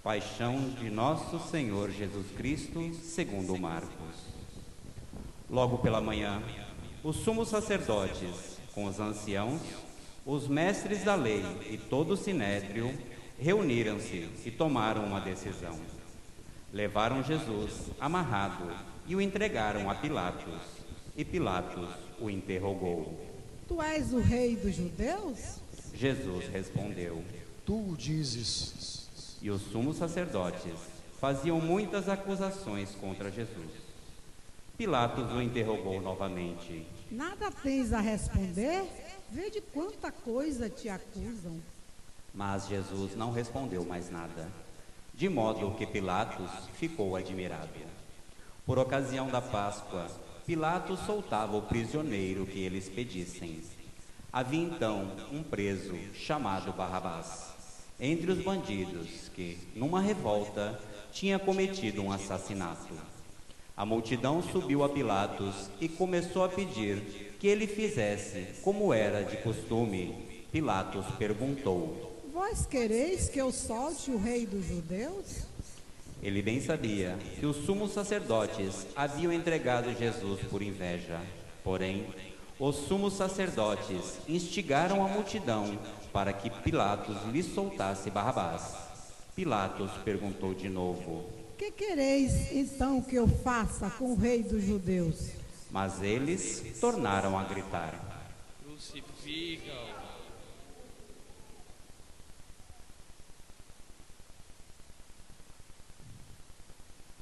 Paixão de Nosso Senhor Jesus Cristo, segundo Marcos. Logo pela manhã, os sumos sacerdotes, com os anciãos, os mestres da lei e todo o sinédrio, reuniram-se e tomaram uma decisão. Levaram Jesus amarrado e o entregaram a Pilatos. E Pilatos o interrogou. Tu és o rei dos judeus? Jesus respondeu. Tu o dizes. E os sumos sacerdotes faziam muitas acusações contra Jesus. Pilatos o interrogou novamente. Nada tens a responder? Vede quanta coisa te acusam. Mas Jesus não respondeu mais nada, de modo que Pilatos ficou admirado. Por ocasião da Páscoa, Pilatos soltava o prisioneiro que eles pedissem. Havia então um preso chamado Barrabás, entre os bandidos que, numa revolta, tinha cometido um assassinato. A multidão subiu a Pilatos e começou a pedir que ele fizesse como era de costume. Pilatos perguntou: Vós quereis que eu solte o rei dos judeus? Ele bem sabia que os sumos sacerdotes haviam entregado Jesus por inveja. Porém, os sumos sacerdotes instigaram a multidão para que Pilatos lhe soltasse Barrabás. Pilatos perguntou de novo: Que quereis então que eu faça com o rei dos judeus? Mas eles tornaram a gritar: Crucifica-o!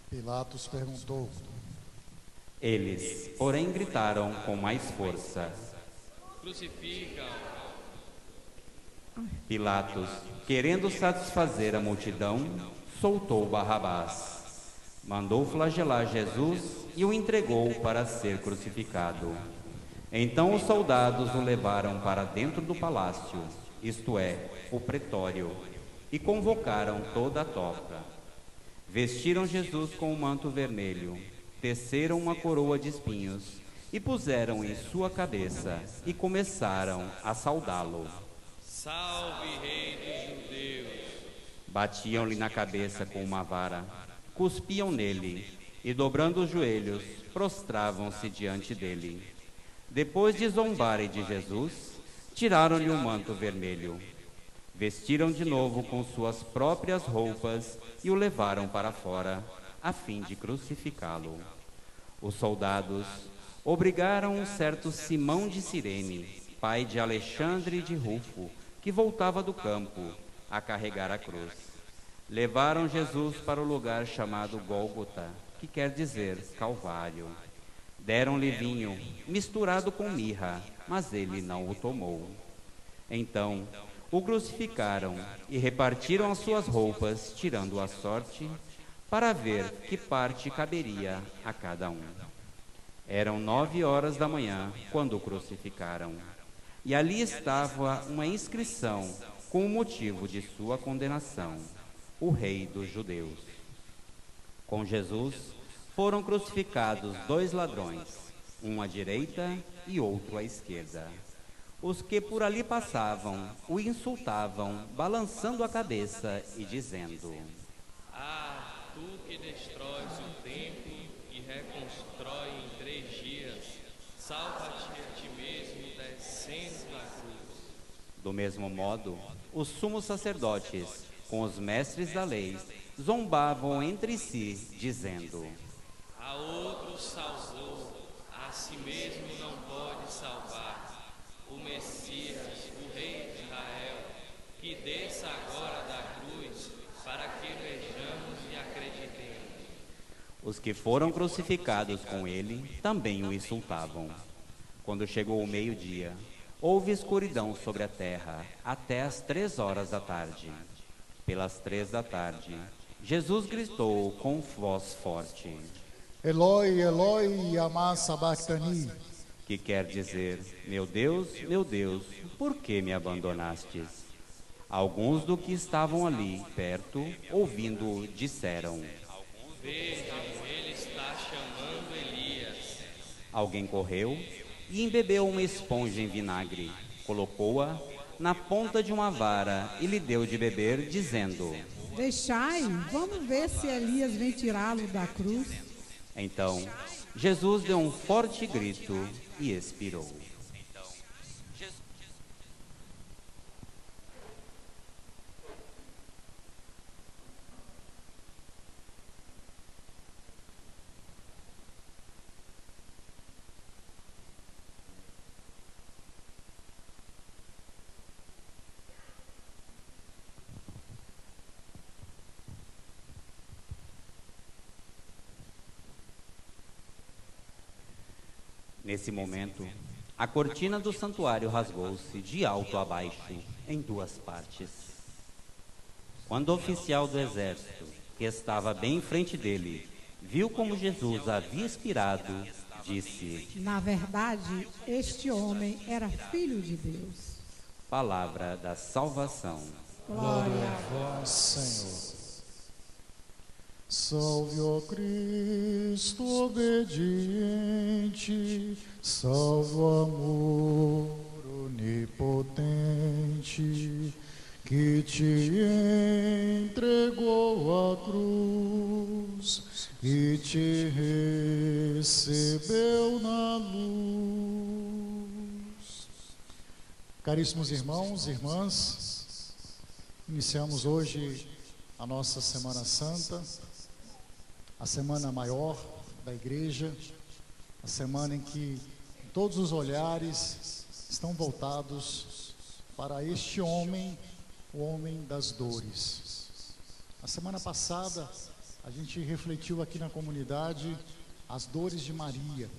Pilatos perguntou. Eles, porém, gritaram com mais força: Crucifica-o! Pilatos, querendo satisfazer a multidão, soltou Barrabás. Mandou flagelar Jesus e o entregou para ser crucificado. Então os soldados o levaram para dentro do palácio, isto é, o pretório, e convocaram toda a tropa. Vestiram Jesus com um manto vermelho, teceram uma coroa de espinhos e puseram em sua cabeça e começaram a saudá-lo. Salve, Rei dos Judeus! Batiam-lhe na cabeça com uma vara, cuspiam nele e, dobrando os joelhos, prostravam-se diante dele. Depois de zombarem de Jesus, tiraram-lhe o manto vermelho. Vestiram de novo com suas próprias roupas e o levaram para fora, a fim de crucificá-lo. Os soldados obrigaram um certo Simão de Cirene, pai de Alexandre de Rufo, que voltava do campo, a carregar a cruz. Levaram Jesus para o lugar chamado Gólgota, que quer dizer Calvário. Deram-lhe vinho, misturado com mirra, mas ele não o tomou. Então o crucificaram e repartiram as suas roupas, tirando a sorte, para ver que parte caberia a cada um. Eram 9 horas da manhã, quando o crucificaram. E ali estava uma inscrição com o motivo de sua condenação: o Rei dos Judeus. Com Jesus foram crucificados 2 ladrões, um à direita e outro à esquerda. Os que por ali passavam o insultavam, balançando a cabeça e dizendo: Ah, tu que destróis o templo e reconstrói em 3 dias, salva-te a ti mesmo descendo da cruz. Do mesmo modo, os sumos sacerdotes, com os mestres da lei, zombavam entre si, dizendo: A outro salvou, a si mesmo não pode salvar. O Messias, o Rei de Israel, que desça agora da cruz, para que vejamos e acreditemos. Os que foram crucificados com ele também o insultavam. Quando chegou o meio-dia, houve escuridão sobre a terra até as 3 horas da tarde. Pelas 3 da tarde, Jesus gritou com voz forte: Eloi, Eloi, lama sabachthani. Que quer dizer: meu Deus, por que me abandonastes? Alguns do que estavam ali perto, ouvindo-o, disseram: Vejam, ele está chamando Elias. Alguém correu e embebeu uma esponja em vinagre, colocou-a na ponta de uma vara e lhe deu de beber, dizendo: Deixai, vamos ver se Elias vem tirá-lo da cruz. Então, Jesus deu um forte grito e expirou. Nesse momento, a cortina do santuário rasgou-se de alto a baixo, em duas partes. Quando o oficial do exército, que estava bem em frente dele, viu como Jesus havia expirado, disse: Na verdade, este homem era filho de Deus. Palavra da salvação. Glória a vós, Senhor. Salve, ó Cristo obediente, salve o amor onipotente, que te entregou a cruz e te recebeu na luz. Caríssimos irmãos e irmãs, iniciamos hoje a nossa Semana Santa, a semana maior da igreja, a semana em que todos os olhares estão voltados para este homem, o homem das dores. A semana passada, a gente refletiu aqui na comunidade as dores de Maria,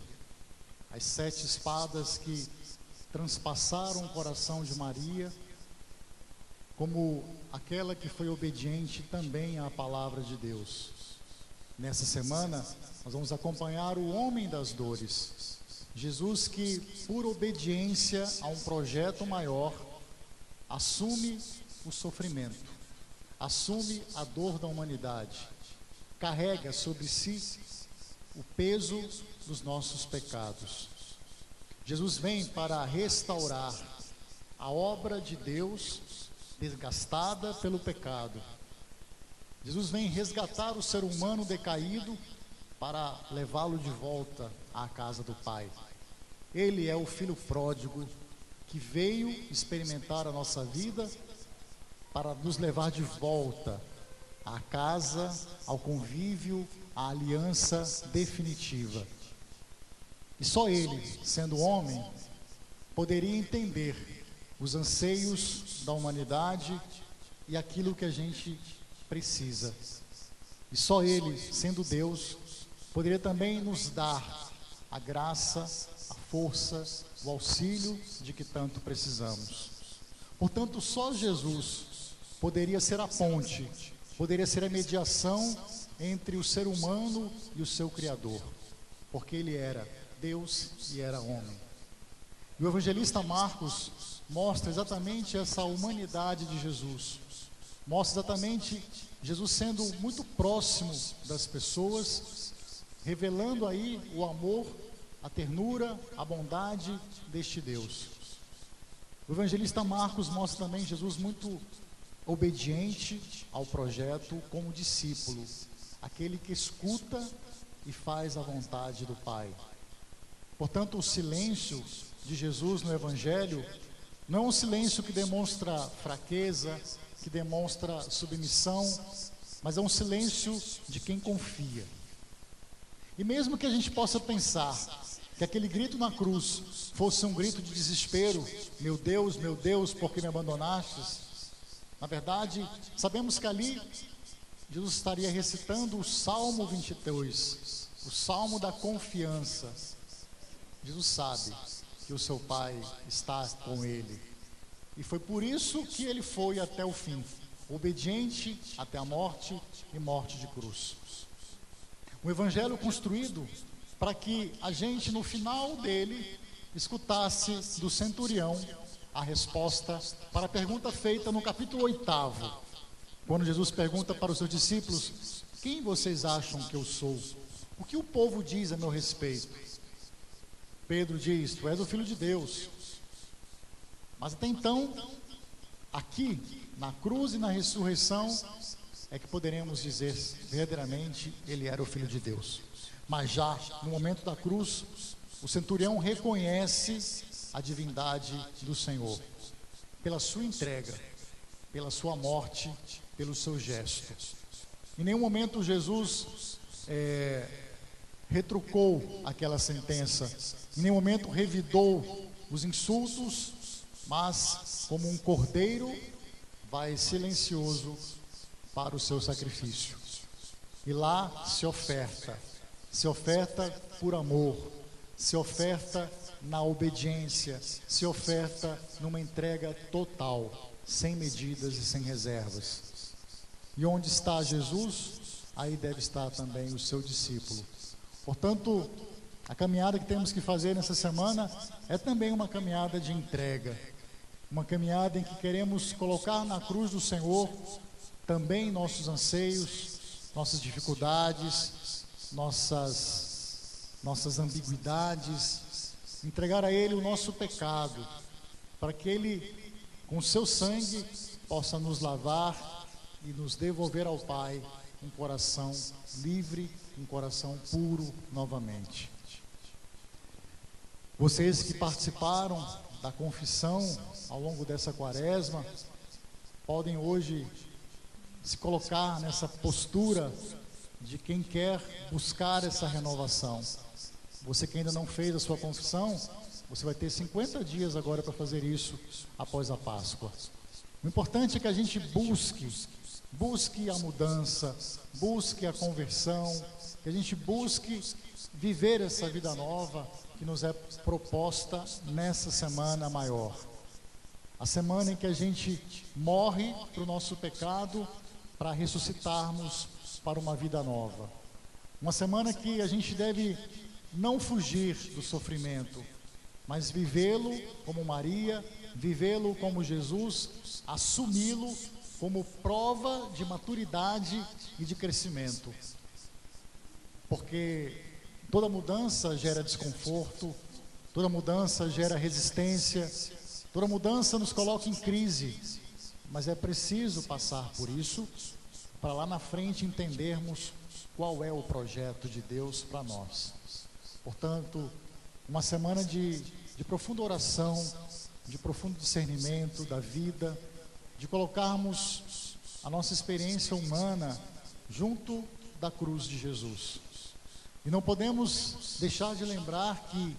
as 7 espadas que transpassaram o coração de Maria, como aquela que foi obediente também à palavra de Deus. Nessa semana, nós vamos acompanhar o homem das dores, Jesus, que, por obediência a um projeto maior, assume o sofrimento, assume a dor da humanidade, carrega sobre si o peso dos nossos pecados. Jesus vem para restaurar a obra de Deus desgastada pelo pecado. Jesus vem resgatar o ser humano decaído para levá-lo de volta à casa do Pai. Ele é o filho pródigo que veio experimentar a nossa vida para nos levar de volta à casa, ao convívio, à aliança definitiva. E só ele, sendo homem, poderia entender os anseios da humanidade e aquilo que a gente precisa. E só ele, sendo Deus, poderia também nos dar a graça, a força, o auxílio de que tanto precisamos. Portanto, só Jesus poderia ser a ponte, poderia ser a mediação entre o ser humano e o seu Criador, porque ele era Deus e era homem. E o evangelista Marcos mostra exatamente essa humanidade de Jesus, mostra exatamente Jesus sendo muito próximo das pessoas, revelando aí o amor, a ternura, a bondade deste Deus. O evangelista Marcos mostra também Jesus muito obediente ao projeto como discípulo, aquele que escuta e faz a vontade do Pai. Portanto, o silêncio de Jesus no Evangelho não é um silêncio que demonstra fraqueza, que demonstra submissão, mas é um silêncio de quem confia. E mesmo que a gente possa pensar que aquele grito na cruz fosse um grito de desespero, meu Deus, por que me abandonastes? Na verdade, sabemos que ali Jesus estaria recitando o Salmo 22, o Salmo da confiança. Jesus sabe que o seu Pai está com ele. E foi por isso que ele foi até o fim, obediente até a morte e morte de cruz. Um evangelho construído para que a gente, no final dele, escutasse do centurião a resposta para a pergunta feita no capítulo 8, quando Jesus pergunta para os seus discípulos: quem vocês acham que eu sou? O que o povo diz a meu respeito? Pedro diz: tu és o Filho de Deus. Mas até então, aqui, na cruz e na ressurreição, é que poderemos dizer verdadeiramente ele era o Filho de Deus. Mas já no momento da cruz, o centurião reconhece a divindade do Senhor pela sua entrega, pela sua morte, pelo seu gesto. Em nenhum momento Jesus retrucou aquela sentença, em nenhum momento revidou os insultos, mas como um cordeiro vai silencioso para o seu sacrifício. E lá se oferta por amor, se oferta na obediência, se oferta numa entrega total, sem medidas e sem reservas. E onde está Jesus, aí deve estar também o seu discípulo. Portanto, a caminhada que temos que fazer nessa semana é também uma caminhada de entrega, uma caminhada em que queremos colocar na cruz do Senhor também nossos anseios, nossas dificuldades, nossas ambiguidades, entregar a Ele o nosso pecado, para que Ele, com seu sangue, possa nos lavar e nos devolver ao Pai um coração livre, um coração puro novamente. Vocês que participaram da confissão ao longo dessa quaresma, podem hoje se colocar nessa postura de quem quer buscar essa renovação. Você que ainda não fez a sua confissão, você vai ter 50 dias agora para fazer isso após a Páscoa. O importante é que a gente busque a mudança, busque a conversão, que a gente busque viver essa vida nova que nos é proposta nessa semana maior. A semana em que a gente morre para o nosso pecado, para ressuscitarmos para uma vida nova. Uma semana que a gente deve não fugir do sofrimento, mas vivê-lo como Maria, vivê-lo como Jesus, assumi-lo como prova de maturidade e de crescimento. Porque toda mudança gera desconforto, toda mudança gera resistência, toda mudança nos coloca em crise, mas é preciso passar por isso para lá na frente entendermos qual é o projeto de Deus para nós. Portanto, uma semana de profunda oração, de profundo discernimento da vida, de colocarmos a nossa experiência humana junto da cruz de Jesus. E não podemos deixar de lembrar que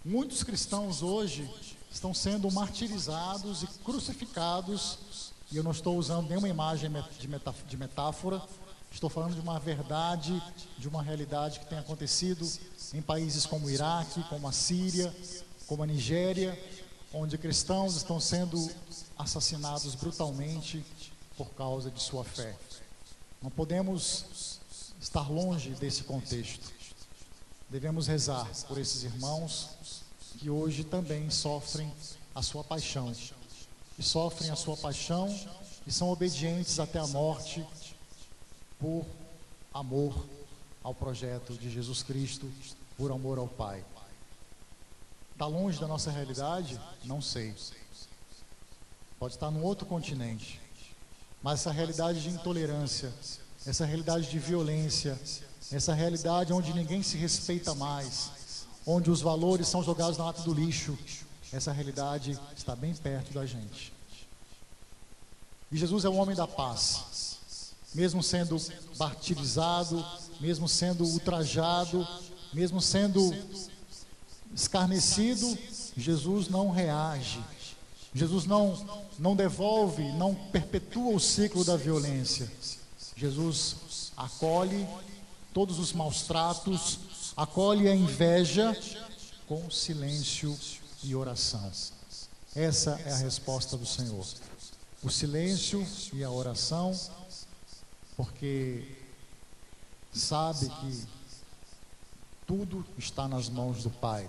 muitos cristãos hoje estão sendo martirizados e crucificados, e eu não estou usando nenhuma imagem de metáfora, estou falando de uma verdade, de uma realidade que tem acontecido em países como o Iraque, como a Síria, como a Nigéria, onde cristãos estão sendo assassinados brutalmente por causa de sua fé. Não podemos estar longe desse contexto. Devemos rezar por esses irmãos que hoje também sofrem a sua paixão. E sofrem a sua paixão e são obedientes até a morte por amor ao projeto de Jesus Cristo, por amor ao Pai. Está longe da nossa realidade? Não sei. Pode estar num outro continente. Mas essa realidade de intolerância, essa realidade de violência, essa realidade onde ninguém se respeita mais, onde os valores são jogados na lata do lixo, essa realidade está bem perto da gente. E Jesus é o homem da paz. Mesmo sendo martirizado, mesmo sendo ultrajado, mesmo sendo escarnecido, Jesus não reage. Jesus não devolve, não perpetua o ciclo da violência. Jesus acolhe todos os maus tratos, acolhe a inveja com silêncio e oração. Essa é a resposta do Senhor. O silêncio e a oração, porque sabe que tudo está nas mãos do Pai.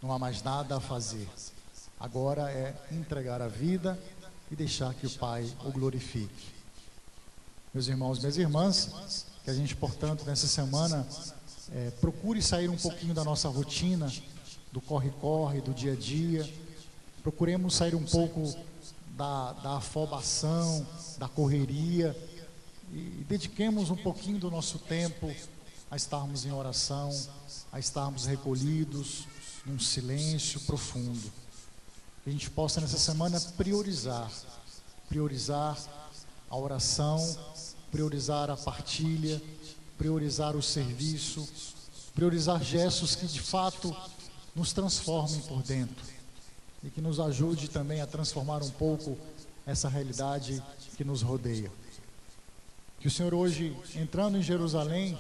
Não há mais nada a fazer. Agora é entregar a vida e deixar que o Pai o glorifique. Meus irmãos, minhas irmãs, que a gente, portanto, nessa semana procure sair um pouquinho da nossa rotina, do corre-corre, do dia a dia. Procuremos sair um pouco da afobação, da correria, e dediquemos um pouquinho do nosso tempo a estarmos em oração, a estarmos recolhidos, num silêncio profundo. Que a gente possa nessa semana priorizar a oração, priorizar a partilha, priorizar o serviço, priorizar gestos que de fato nos transformem por dentro e que nos ajude também a transformar um pouco essa realidade que nos rodeia. Que o Senhor hoje, entrando em Jerusalém,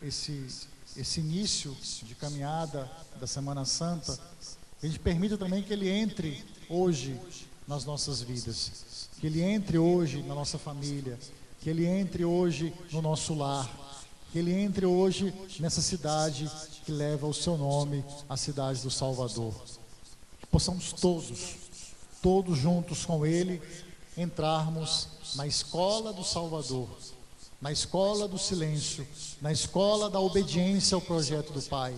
esse início de caminhada da Semana Santa, Ele permita também que Ele entre hoje nas nossas vidas, que Ele entre hoje na nossa família, que Ele entre hoje no nosso lar, que Ele entre hoje nessa cidade que leva o seu nome, a cidade do Salvador. Que possamos todos juntos com Ele, entrarmos na escola do Salvador, na escola do silêncio, na escola da obediência ao projeto do Pai,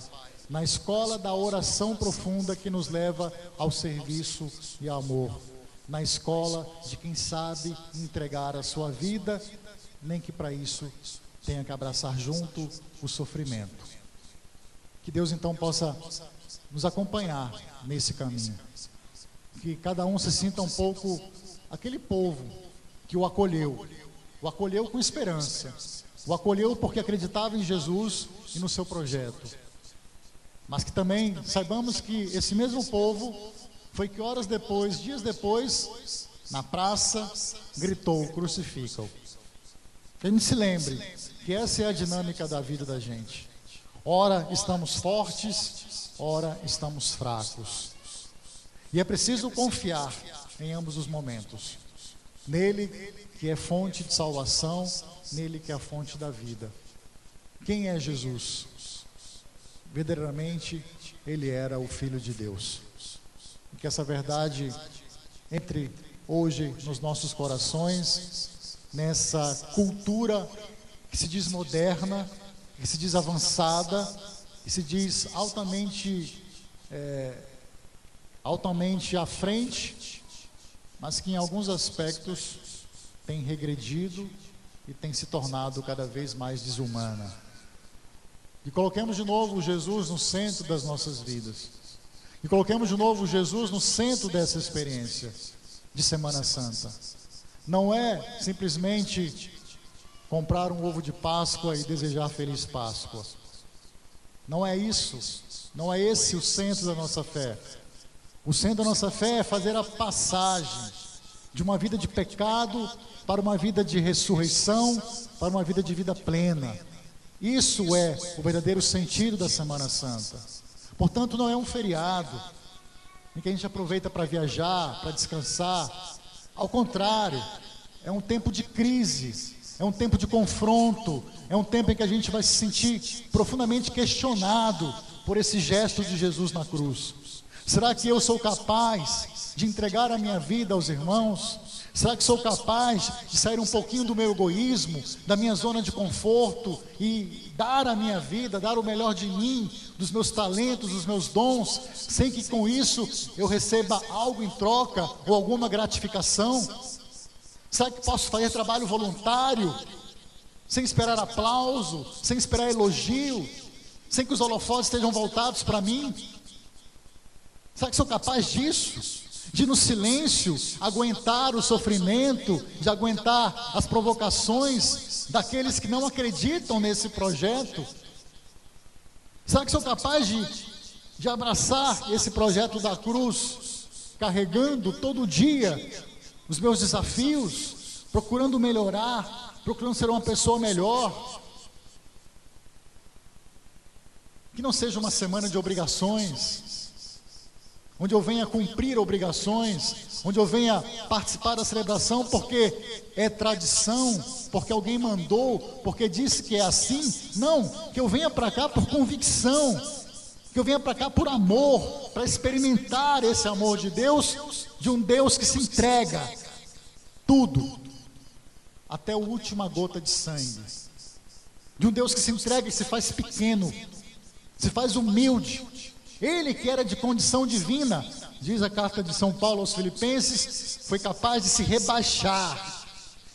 na escola da oração profunda que nos leva ao serviço e ao amor, na escola de quem sabe entregar a sua vida, nem que para isso tenha que abraçar junto o sofrimento. Que Deus então possa nos acompanhar nesse caminho, que cada um se sinta um pouco aquele povo que o acolheu com esperança, o acolheu porque acreditava em Jesus e no seu projeto, mas que também saibamos que esse mesmo povo foi que horas depois, dias depois, na praça, gritou: crucificam. Que a gente se lembre que essa é a dinâmica da vida da gente. Ora estamos fortes, ora estamos fracos. E é preciso confiar em ambos os momentos. Nele que é fonte de salvação, nele que é a fonte da vida. Quem é Jesus? Verdadeiramente, Ele era o Filho de Deus. E que essa verdade entre hoje nos nossos corações, nessa cultura que se diz moderna, que se diz avançada, que se diz altamente à frente, mas que em alguns aspectos tem regredido e tem se tornado cada vez mais desumana. E coloquemos de novo Jesus no centro das nossas vidas. E coloquemos de novo Jesus no centro dessa experiência de Semana Santa. Não é simplesmente comprar um ovo de Páscoa e desejar feliz Páscoa. Não é isso. Não é esse o centro da nossa fé. O centro da nossa fé é fazer a passagem de uma vida de pecado para uma vida de ressurreição, para uma vida de vida plena. Isso é o verdadeiro sentido da Semana Santa. Portanto, não é um feriado em que a gente aproveita para viajar, para descansar. Ao contrário, é um tempo de crise, é um tempo de confronto, é um tempo em que a gente vai se sentir profundamente questionado por esse gesto de Jesus na cruz. Será que eu sou capaz de entregar a minha vida aos irmãos? Será que sou capaz de sair um pouquinho do meu egoísmo, da minha zona de conforto e dar a minha vida, dar o melhor de mim, dos meus talentos, dos meus dons, sem que com isso eu receba algo em troca ou alguma gratificação? Será que posso fazer trabalho voluntário, sem esperar aplauso, sem esperar elogio, sem que os holofotes estejam voltados para mim? Será que sou capaz disso? De no silêncio aguentar o sofrimento, de aguentar as provocações daqueles que não acreditam nesse projeto? Será que sou capaz de abraçar esse projeto da cruz, carregando todo dia os meus desafios, procurando melhorar, procurando ser uma pessoa melhor? Que não seja uma semana de obrigações, onde eu venha cumprir obrigações, onde eu venha participar da celebração porque é tradição, porque alguém mandou, porque disse que é assim. Não, que eu venha para cá por convicção, que eu venha para cá por amor, para experimentar esse amor de Deus, de um Deus que se entrega tudo, até a última gota de sangue, de um Deus que se entrega e se faz pequeno, se faz humilde. Ele que era de condição divina, diz a carta de São Paulo aos Filipenses, foi capaz de se rebaixar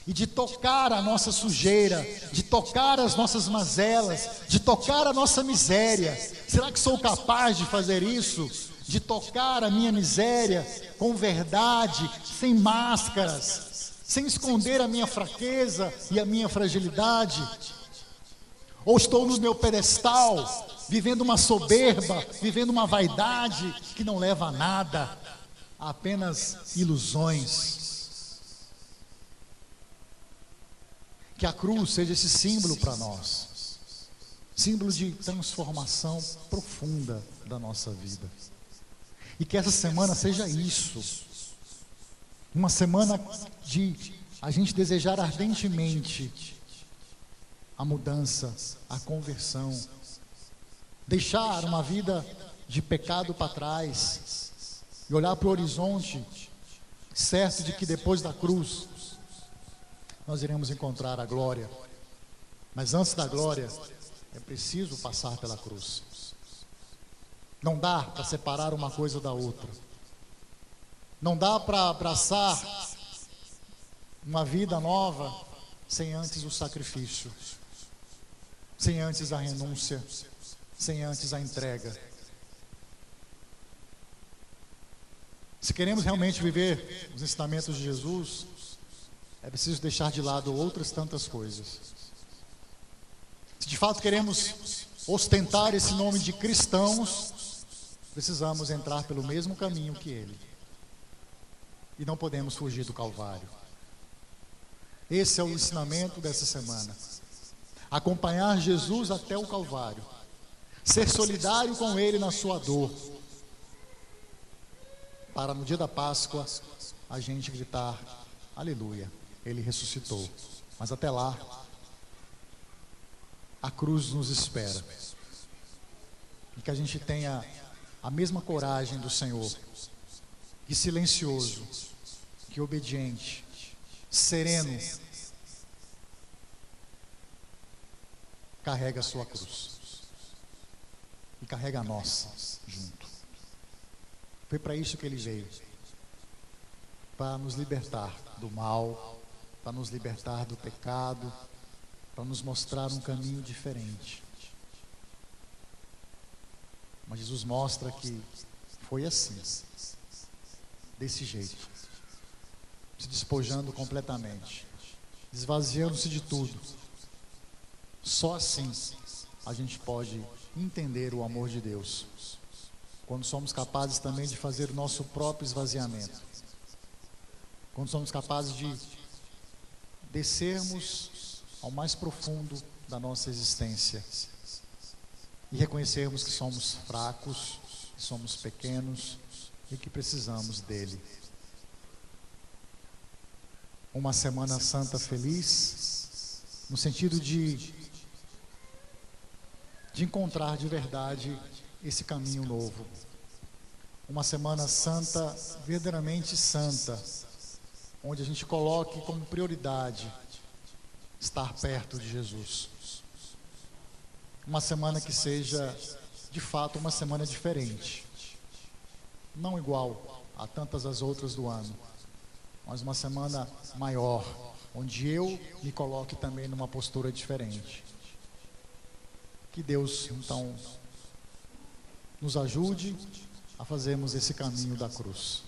e de tocar a nossa sujeira, de tocar as nossas mazelas, de tocar a nossa miséria. Será que sou capaz de fazer isso? De tocar a minha miséria com verdade, sem máscaras, sem esconder a minha fraqueza e a minha fragilidade? Ou estou no meu pedestal, vivendo uma soberba, vivendo uma vaidade que não leva a nada, a apenas ilusões? Que a cruz seja esse símbolo para nós, símbolo de transformação profunda da nossa vida. E que essa semana seja isso, uma semana de a gente desejar ardentemente a mudança, a conversão, deixar uma vida de pecado para trás e olhar para o horizonte, certo de que depois da cruz nós iremos encontrar a glória. Mas antes da glória é preciso passar pela cruz. Não dá para separar uma coisa da outra. Não dá para abraçar uma vida nova sem antes o sacrifício, sem antes a renúncia, sem antes a entrega. Se queremos realmente viver os ensinamentos de Jesus, é preciso deixar de lado outras tantas coisas. Se de fato queremos ostentar esse nome de cristãos, precisamos entrar pelo mesmo caminho que Ele. E não podemos fugir do Calvário. Esse é o ensinamento dessa semana. Acompanhar Jesus até o Calvário. Ser solidário com Ele na sua dor. Para no dia da Páscoa a gente gritar: aleluia, Ele ressuscitou. Mas até lá, a cruz nos espera. E que a gente tenha a mesma coragem do Senhor, que silencioso, que obediente, sereno, carrega a sua cruz e carrega a nossa junto. Foi para isso que Ele veio, para nos libertar do mal, para nos libertar do pecado, para nos mostrar um caminho diferente. Mas Jesus mostra que foi assim, desse jeito, se despojando completamente, esvaziando-se de tudo. Só assim a gente pode entender o amor de Deus, quando somos capazes também de fazer o nosso próprio esvaziamento, quando somos capazes de descermos ao mais profundo da nossa existência e reconhecermos que somos fracos, que somos pequenos e que precisamos dele. Uma Semana Santa feliz, no sentido de encontrar de verdade esse caminho novo. Uma Semana Santa verdadeiramente santa, onde a gente coloque como prioridade estar perto de Jesus. Uma semana que seja, de fato, uma semana diferente. Não igual a tantas as outras do ano, mas uma semana maior, onde eu me coloque também numa postura diferente. Que Deus, então, nos ajude a fazermos esse caminho da cruz.